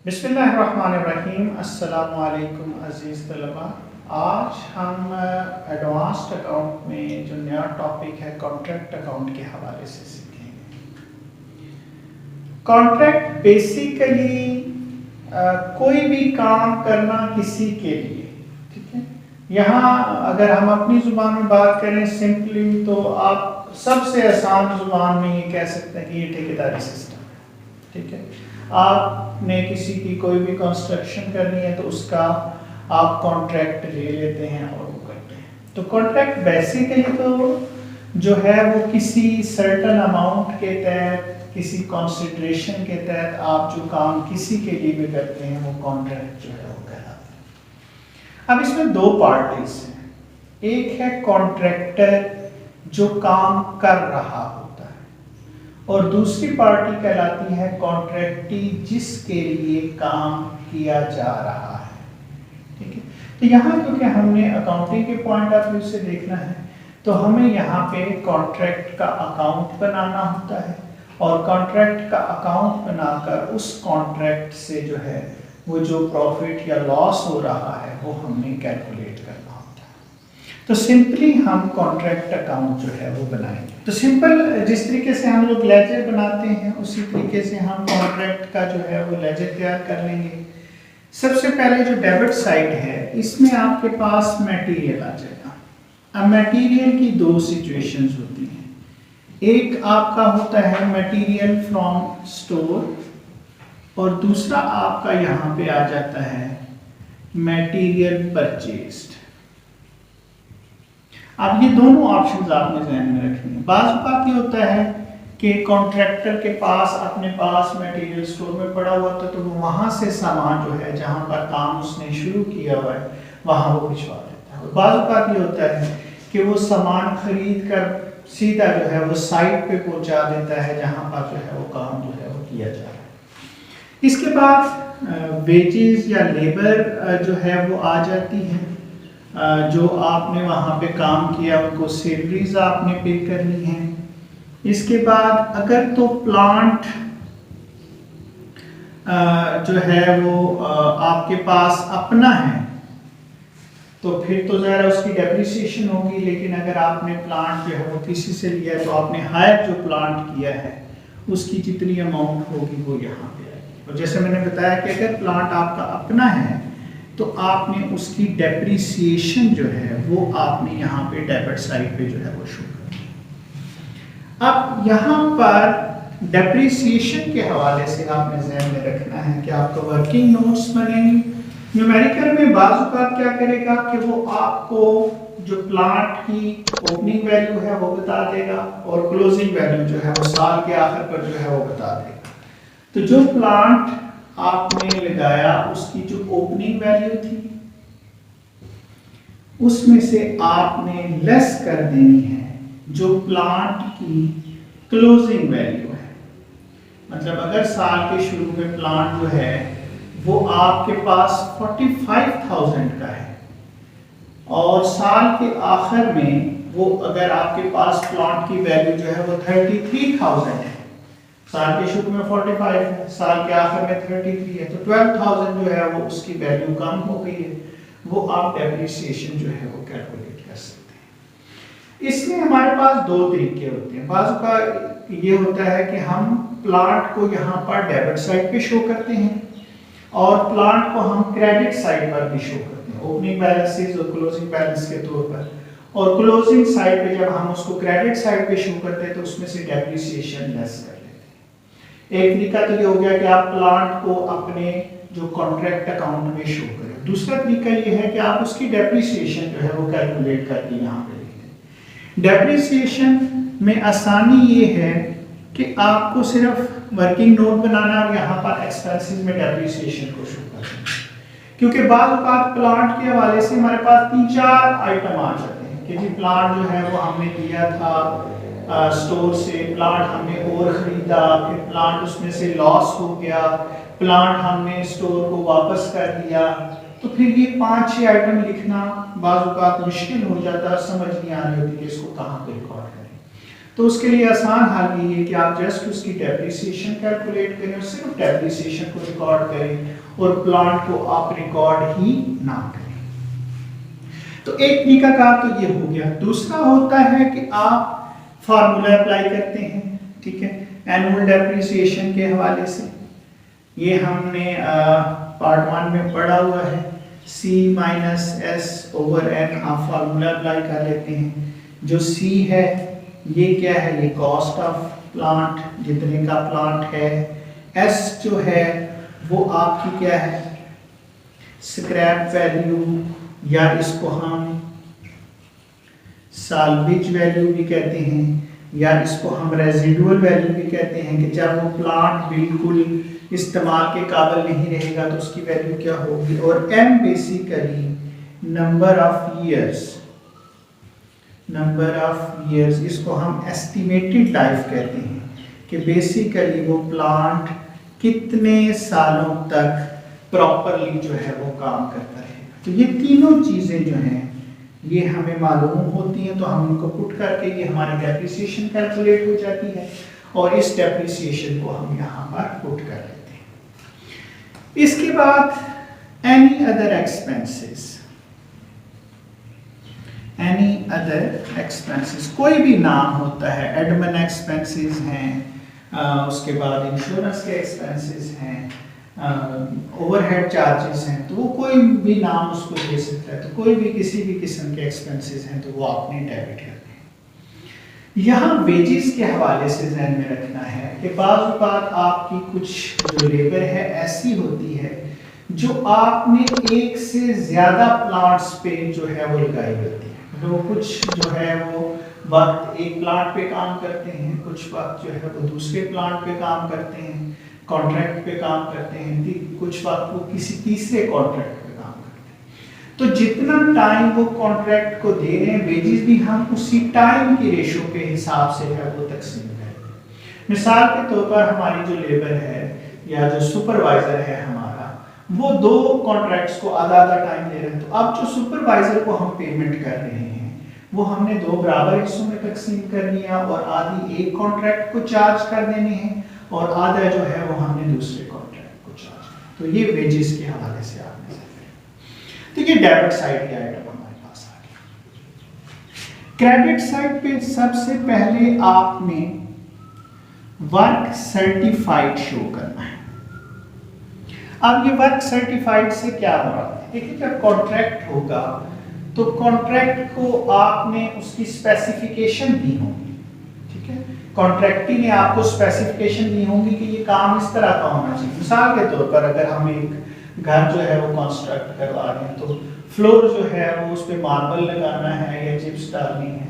बिस्मिल्लाहिर्रहमानिर्रहीम। अस्सलामु अलैकुम अज़ीज़ तलबा। आज हम एडवांस्ड अकाउंट में जो नया टॉपिक है कॉन्ट्रैक्ट अकाउंट के हवाले से सीखेंगे। कॉन्ट्रैक्ट बेसिकली कोई भी काम करना किसी के लिए, ठीक है। यहाँ अगर हम अपनी ज़ुबान में बात करें सिंपली, तो आप सबसे आसान ज़ुबान में ये कह सकते हैं कि ये ठेकेदारी सिस्टम है, ठीक है। आपने किसी की कोई भी कंस्ट्रक्शन करनी है तो उसका आप कॉन्ट्रैक्ट ले लेते हैं और वो करते हैं। तो कॉन्ट्रैक्ट बेसिकली तो जो है वो किसी सर्टन अमाउंट के तहत, किसी कंसिडरेशन के तहत आप जो काम किसी के लिए भी करते हैं वो कॉन्ट्रैक्ट जो है वो कहलाता है। अब इसमें दो पार्टीज हैं। एक है कॉन्ट्रैक्टर जो काम कर रहा होता है, और दूसरी पार्टी कहलाती है कॉन्ट्रैक्टी जिसके लिए काम किया जा रहा है, ठीक है। तो यहाँ क्योंकि हमने अकाउंटिंग के पॉइंट ऑफ व्यू से देखना है, तो हमें यहाँ पे कॉन्ट्रैक्ट का अकाउंट बनाना होता है, और कॉन्ट्रैक्ट का अकाउंट बनाकर उस कॉन्ट्रैक्ट से जो है वो जो प्रॉफिट या लॉस हो रहा है वो हमने कैलकुलेट करना होता है। तो सिंपली हम कॉन्ट्रैक्ट अकाउंट जो है वो बनाएंगे। तो सिंपल जिस तरीके से हम लोग लेजर बनाते हैं उसी तरीके से हम कॉन्ट्रैक्ट का जो है वो लेजर तैयार कर लेंगे। सबसे पहले जो डेबिट साइड है इसमें आपके पास मटेरियल आ जाएगा। अब मटेरियल की दो सिचुएशंस होती हैं। एक आपका होता है मटेरियल फ्रॉम स्टोर, और दूसरा आपका यहाँ पे आ जाता है मटेरियल परचेज्ड। अब ये दोनों ऑप्शंस आपने ध्यान में रखनी है। बाज़ बात ये होता है कि कॉन्ट्रैक्टर के पास अपने पास मटेरियल स्टोर में पड़ा हुआ था, तो वो वहाँ से सामान जो है जहाँ पर काम उसने शुरू किया हुआ है वहाँ वो भिजवा देता है। और बाज़ बात ये होता है कि वो सामान खरीद कर सीधा जो है वो साइट पे पहुँचा देता है जहाँ पर जो है वो काम जो है वो किया जा रहा है। इसके बाद वेजेस या लेबर जो है वो आ जाती है। जो आपने वहाँ पे काम किया उनको सैलरीज आपने पे करनी है। इसके बाद अगर तो प्लांट जो है वो आपके पास अपना है तो फिर तो ज़रा उसकी डेप्रिसिएशन होगी, लेकिन अगर आपने प्लांट जो है वो किसी से लिया है तो आपने हायर जो प्लांट किया है उसकी जितनी अमाउंट होगी वो यहाँ पे आएगी। और जैसे मैंने बताया कि अगर प्लांट आपका अपना है तो आपने उसकी डेप्रिसिएशन जो है वो आपने यहाँ पे डेबिट साइड पे जो है वो शो करनी है। अब यहाँ पर डेप्रिसिएशन के हवाले से आपने ध्यान में रखना है कि आपका वर्किंग नोट्स बनेंगे। न्यूमेरिकल में बाज़ औक़ात क्या करेगा कि वो आपको जो प्लांट की ओपनिंग वैल्यू है वो बता देगा, और क्लोजिंग वैल्यू जो है वो साल के आखिर पर जो है वो बता देगा। तो जो प्लांट आपने लगाया उसकी जो ओपनिंग वैल्यू थी उसमें से आपने लेस कर देनी है जो प्लांट की क्लोजिंग वैल्यू है। मतलब अगर साल के शुरू में प्लांट जो है वो आपके पास 45,000 का है और साल के आखिर में वो अगर आपके पास प्लांट की वैल्यू जो है वो 33,000 है। साल के शुरू में 45 है, साल के आखिर में 33 है, तो 12,000 जो है वो उसकी वैल्यू कम हो गई है। वो आप डेप्रिसिएशन जो है वो कैलकुलेट कर सकते हैं। इसमें हमारे पास दो तरीके होते हैं। बाज़ का ये होता है कि हम प्लांट को यहाँ पर डेबिट साइड पे शो करते हैं और प्लांट को हम क्रेडिट साइड पर भी शो करते हैं, ओपनिंग बैलेंसेस और क्लोजिंग बैलेंस के तौर पर। और क्लोजिंग साइड पे जब हम उसको क्रेडिट साइड पे शो करते हैं तो उसमें से डेप्रिसिएशन लेस कर लेते हैं। एक तरीका तो ये हो गया कि आप प्लांट को अपने जो कॉन्ट्रैक्ट अकाउंट में शो करें। दूसरा तरीका ये है कि आप उसकी डेप्रिसिएशन जो है वो कैलकुलेट करके यहाँ पे लिख दें। डेप्रिसिएशन में आसानी ये है कि आपको सिर्फ वर्किंग नोट बनाना और यहाँ पर एक्सपेंसेस में डेप्रिसिएशन को शो करना, क्योंकि बाज़ औक़ात प्लांट के हवाले से हमारे पास 3-4 आइटम आ जाते हैं कि जी प्लांट जो है वो हमने लिया था स्टोर से, प्लांट हमने और ख़रीदा, फिर प्लांट उसमें से लॉस हो गया, प्लांट हमने स्टोर को वापस कर दिया। तो फिर ये 5-6 आइटम लिखना बाज़ औक़ात मुश्किल हो जाता है, समझ नहीं आ रही होती कि इसको कहाँ पे रिकॉर्ड करें। तो उसके लिए आसान हल ये है कि आप जस्ट उसकी डेप्रिसिएशन कैलकुलेट करें और सिर्फ डेप्रिसिएशन को रिकॉर्ड करें और प्लांट को आप रिकॉर्ड ही ना करें। तो एक तरीकाकार तो ये हो गया। दूसरा होता है कि आप फार्मूला अप्लाई करते हैं, ठीक है, एनुअल डेप्रिसिएशन के हवाले से। ये हमने पार्ट 1 में पढ़ा हुआ है, C minus S over N आप फार्मूला अप्लाई कर लेते हैं। जो C है ये क्या है, ये कॉस्ट ऑफ प्लांट, जितने का प्लांट है। S जो है वो आपकी क्या है, स्क्रैप वैल्यू, या इसको हम साल्वेज वैल्यू भी कहते हैं, या इसको हम रेजिडुअल वैल्यू भी कहते हैं, कि जब वो प्लांट बिल्कुल इस्तेमाल के काबिल नहीं रहेगा तो उसकी वैल्यू क्या होगी। और M basically number of years, इसको हम एस्टिमेटेड लाइफ कहते हैं, कि बेसिकली वो प्लांट कितने सालों तक प्रॉपरली जो है वो काम करता रहेगा। तो ये तीनों चीजें जो हैं ये हमें मालूम होती हैं, तो हम उनको पुट करके ये हमारी डेप्रिसिएशन कैलकुलेट हो जाती है और इस डेप्रिसिएशन को हम यहाँ पर पुट कर लेते हैं। इसके बाद एनी अदर एक्सपेंसेस, कोई भी नाम होता है, एडमिन एक्सपेंसेस हैं, उसके बाद इंश्योरेंस के एक्सपेंसेस हैं, ओवरहेड चार्जेस हैं, तो वो कोई भी नाम उसको दे सकता है। तो कोई भी किसी भी किस्म के एक्सपेंसेस हैं तो वो आपने डेबिट करने हैं। यहाँ वेजेस के हवाले से ध्यान में रखना है कि बाज़ औक़ात आपकी कुछ जो लेबर है ऐसी होती है जो आपने एक से ज़्यादा प्लांट्स पे जो है वो लगाई होती है। मतलब कुछ जो है वो वक्त एक प्लांट पे काम करते हैं, कुछ वक्त जो है वो दूसरे प्लांट पे काम करते हैं, कॉन्ट्रैक्ट पे काम करते हैं, कुछ वक्त वो किसी तीसरे कॉन्ट्रैक्ट पे काम करते हैं। तो जितना टाइम वो कॉन्ट्रैक्ट को दे रहे हैं, वेजेस भी हम उसी टाइम की रेशो के हिसाब से है वो तकसीम करते हैं। मिसाल के तौर पर हमारी जो लेबर है या जो सुपरवाइजर है हमारा, वो 2 कॉन्ट्रैक्ट्स को आधा आधा टाइम दे रहे हैं। तो अब जो सुपरवाइजर को हम पेमेंट कर रहे हैं वो हमने 2 बराबर हिस्सों में तकसीम कर लिया, और आधी एक कॉन्ट्रैक्ट को चार्ज कर देने हैं और आधा जो है वो हमने दूसरे कॉन्ट्रैक्ट को चार्ज किया। तो ये वेजेस के हवाले से आपने तो ये डेबिट साइड के आइटम हमारे पास आ गए। क्रेडिट साइड पे सबसे पहले आपने वर्क सर्टिफाइड शो करना है। अब ये वर्क सर्टिफाइड से क्या हो रहा है, देखिए जब कॉन्ट्रैक्ट होगा तो कॉन्ट्रैक्ट को आपने उसकी स्पेसिफिकेशन दी होगी, ठीक है। कॉन्ट्रैक्टी ने आपको स्पेसिफिकेशन दी होगी कि ये काम इस तरह का होना चाहिए। मिसाल के तौर पर अगर हम एक घर जो है वो कंस्ट्रक्ट करवा रहे हैं तो फ्लोर जो है वो उस पर मार्बल लगाना है या चिप्स डालनी है,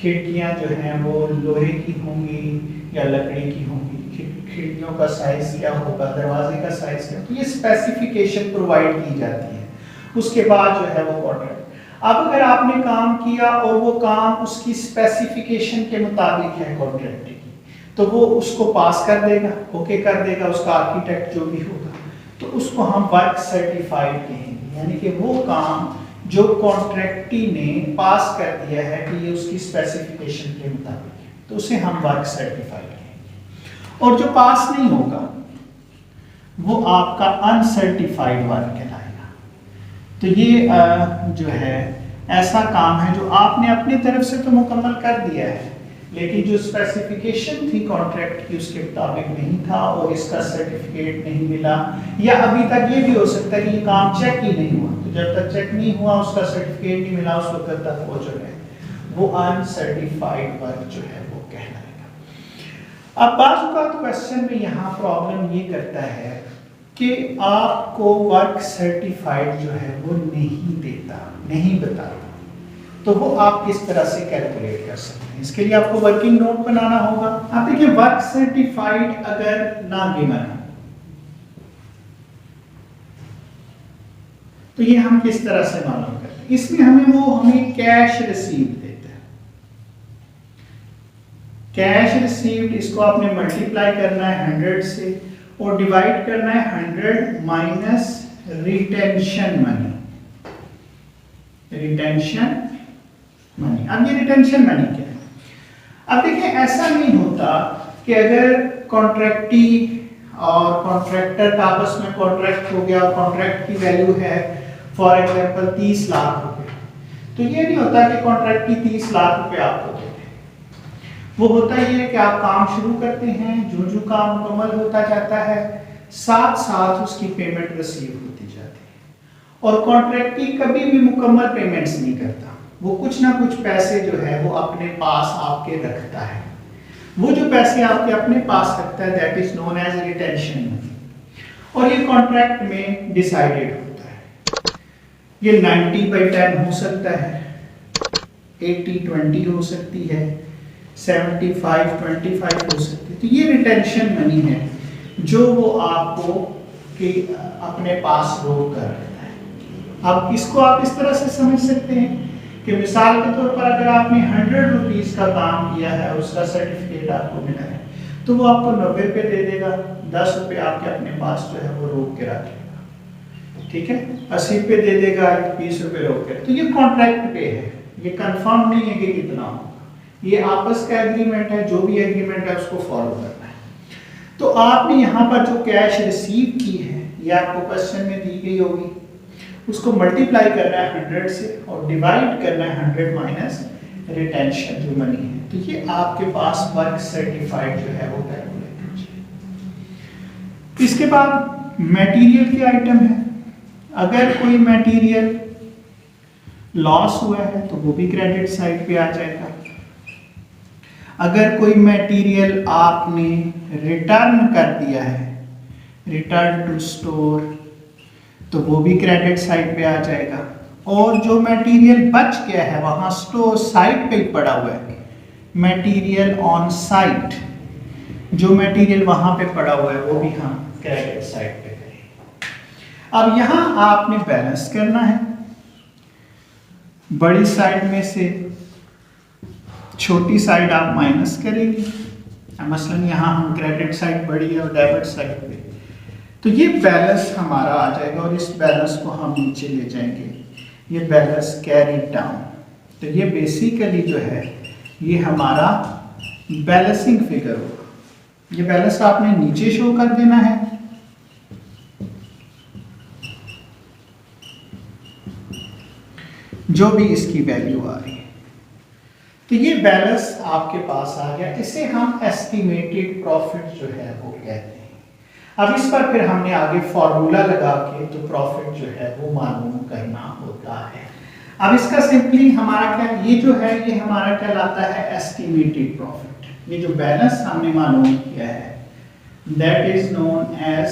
खिड़कियां जो हैं वो लोहे की होंगी या लकड़ी की होंगी, खिड़कियों का साइज क्या होगा, दरवाजे का साइज क्या, तो ये स्पेसिफिकेशन प्रोवाइड की जाती है। उसके बाद जो है वो कॉन्ट्रैक्ट, अब अगर आपने काम किया और वो काम उसकी स्पेसिफिकेशन के मुताबिक है कॉन्ट्रैक्ट की, तो वो उसको पास कर देगा, ओके कर देगा उसका आर्किटेक्ट जो भी होगा, तो उसको हम वर्क सर्टिफाइड कहेंगे। यानी कि वो काम जो कॉन्ट्रैक्टी ने पास कर दिया है कि ये उसकी स्पेसिफिकेशन के मुताबिक है, तो उसे हम वर्क सर्टिफाइड कहेंगे। और जो पास नहीं होगा वो आपका अनसर्टिफाइड वर्क कहलाएगा। तो ये जो है ऐसा काम है जो आपने अपनी तरफ से तो मुकम्मल कर दिया है, लेकिन जो स्पेसिफिकेशन थी कॉन्ट्रैक्ट की उसके मुताबिक नहीं था और इसका सर्टिफिकेट नहीं मिला, या अभी तक ये भी हो सकता है कि ये काम चेक ही नहीं हुआ, तो जब तक चेक नहीं हुआ उसका सर्टिफिकेट नहीं मिला उस वक्त तक वो जो है वो अनसर्टिफाइड वर्क जो है वो कहलाएगा। अब बाज़ औक़ात क्वेश्चन में यहाँ प्रॉब्लम ये करता है कि आपको वर्क सर्टिफाइड जो है वो नहीं देता, नहीं बताता, तो वो आप किस तरह से कैलकुलेट कर सकते हैं। इसके लिए आपको वर्किंग नोट बनाना होगा। आप देखिए वर्क सर्टिफाइड अगर ना गिवन है तो ये हम किस तरह से मालूम करते हैं। इसमें हमें कैश रिसीव्ड देता है। कैश रिसीव्ड इसको आपने मल्टीप्लाई करना है 100 से और डिवाइड करना है 100 minus retention money. Retention money, अब ये रिटेंशन मनी क्या है? अब देखिए ऐसा नहीं होता कि अगर कॉन्ट्रैक्टी और कॉन्ट्रैक्टर का आपस में कॉन्ट्रैक्ट हो गया और कॉन्ट्रैक्ट की वैल्यू है फॉर एग्जांपल 30 लाख रुपए, तो ये नहीं होता कि कॉन्ट्रैक्टी 30 लाख रुपए आपको दे दे। वो होता ये है कि आप काम शुरू करते हैं, जो जो काम मुकम्मल होता जाता है साथ साथ उसकी पेमेंट रिसीव होती जाती है। और कॉन्ट्रैक्टी कभी भी मुकम्मल पेमेंट्स नहीं करता, वो कुछ ना कुछ पैसे जो है वो अपने पास आपके रखता है। वो जो पैसे आपके अपने पास रखता है that is known as retention money, और ये कॉन्ट्रैक्ट में डिसाइडेड होता है। ये 90/10 हो सकता है, 80/20 हो सकती है, 75/25 हो सकती है। तो ये रिटेंशन मनी है जो वो आपको कि अपने पास रोक कर रखता है। अब इसको आप इस तरह से समझ सकते हैं कि मिसाल के तौर पर अगर आपने 100 रुपीस का काम किया है, उसका सर्टिफिकेट आपको मिला है, तो वो आपको 90 पे दे देगा, 10 रुपये आपके अपने पास जो है वो रोक के रख लेगा, ठीक है, 80 पे दे देगा, 20 रुपये रोक के। तो ये कॉन्ट्रैक्ट पे है, ये कंफर्म नहीं है कि कितना होगा, ये आपस का एग्रीमेंट है, जो भी एग्रीमेंट है उसको फॉलो करना है। तो आपने यहाँ पर जो कैश रिसीव की है ये आपको क्वेश्चन में दी गई होगी, उसको मल्टीप्लाई करना है 100 से और डिवाइड करना है 100 माइनस रिटेंशन जो मनी है। तो ये आपके पास वर्क सर्टिफाइड जो है वो कैलकुलेट हो जाए। इसके बाद मटेरियल के आइटम है, अगर कोई मटेरियल लॉस हुआ है तो वो भी क्रेडिट साइड पे आ जाएगा। अगर कोई मटेरियल आपने रिटर्न कर दिया है, रिटर्न टू स्टोर, तो वो भी क्रेडिट साइड पे आ जाएगा। और जो मटेरियल बच गया है वहां स्टोर साइड पे ही पड़ा हुआ है, मटेरियल ऑन साइट, जो मटेरियल वहां पे पड़ा हुआ है वो भी हम क्रेडिट साइड पे करेंगे। अब यहां आपने बैलेंस करना है, बड़ी साइड में से छोटी साइड आप माइनस करेंगे। मसलन यहाँ हम क्रेडिट साइड बड़ी है और डेबिट साइड पे, तो ये बैलेंस हमारा आ जाएगा और इस बैलेंस को हम नीचे ले जाएंगे, ये बैलेंस कैरी डाउन। तो ये बेसिकली जो है ये हमारा बैलेंसिंग फिगर होगा। ये बैलेंस आपने नीचे शो कर देना है, जो भी इसकी वैल्यू आ रही है। तो ये बैलेंस आपके पास आ गया, इसे हम एस्टिमेटेड प्रॉफिट जो है वो कहते हैं। अब इस पर फिर हमने आगे फॉर्मूला लगा के तो प्रॉफिट जो है वो मालूम करना होता है। अब इसका सिंपली हमारा क्या, ये जो है ये हमारा कहलाता है एस्टिमेटेड प्रॉफिट। ये जो बैलेंस हमने मालूम किया है that is known as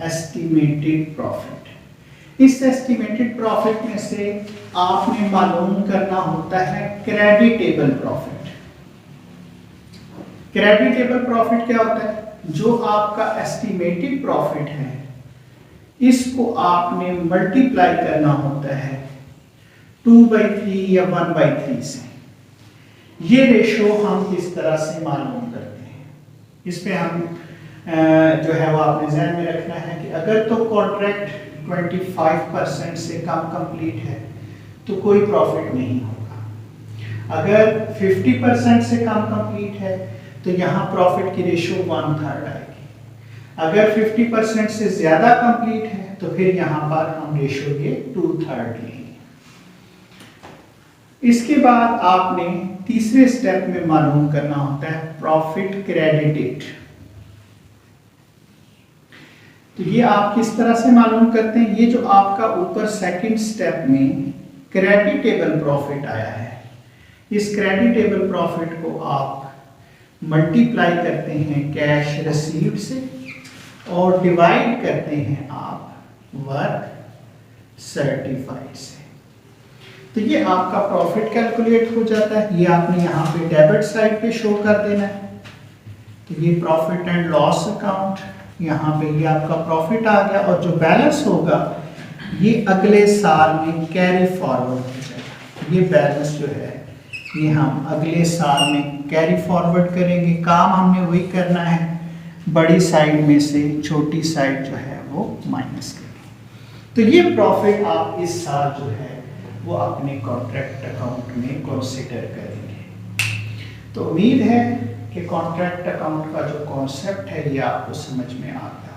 estimated profit. इस एस्टिमेटेड प्रॉफिट में से आपने मालूम करना होता है क्रेडिटेबल प्रॉफिट। क्रेडिटेबल प्रॉफिट क्या होता है, जो आपका एस्टिमेटेड प्रॉफिट है इसको आपने मल्टीप्लाई करना होता है 2/3 या 1/3 से। ये रेशो हम किस तरह से मालूम करते हैं, इस पे हम जो है वो आपने ध्यान में रखना है कि अगर तो कॉन्ट्रैक्ट 25% से कम कंप्लीट है तो कोई प्रॉफिट नहीं होगा। अगर 50% से कम कंप्लीट है तो यहाँ प्रॉफिट की रेशो 1/3 आएगी। अगर 50% से ज्यादा कंप्लीट है तो फिर यहाँ पर हम रेशो ये 2/3 लेंगे। इसके बाद आपने तीसरे स्टेप में मालूम करना होता है प्रॉफिट क्रेडिटेड। तो ये आप किस तरह से मालूम करते हैं, ये जो आपका ऊपर सेकंड स्टेप में क्रेडिटेबल प्रॉफिट आया है, इस क्रेडिटेबल प्रॉफिट को आप मल्टीप्लाई करते हैं कैश रिसीव्ड से और डिवाइड करते हैं आप वर्क सर्टिफाइड से। तो ये आपका प्रॉफिट कैलकुलेट हो जाता है। ये आपने यहाँ पे डेबिट साइड पे शो कर देना है। तो ये प्रॉफिट एंड लॉस अकाउंट, यहाँ पे ये आपका प्रॉफिट आ गया और जो बैलेंस होगा ये अगले साल में कैरी फॉरवर्ड हो जाएगा। ये बैलेंस जो है ये हम अगले साल में कैरी फॉरवर्ड करेंगे। काम हमने वही करना है, बड़ी साइड में से छोटी साइड जो है वो माइनस करेंगे। तो ये प्रॉफिट आप इस साल जो है वो अपने कॉन्ट्रैक्ट अकाउंट में कंसीडर करेंगे। तो उम्मीद है कि कॉन्ट्रैक्ट अकाउंट का जो कॉन्सेप्ट है ये आपको समझ में आता है।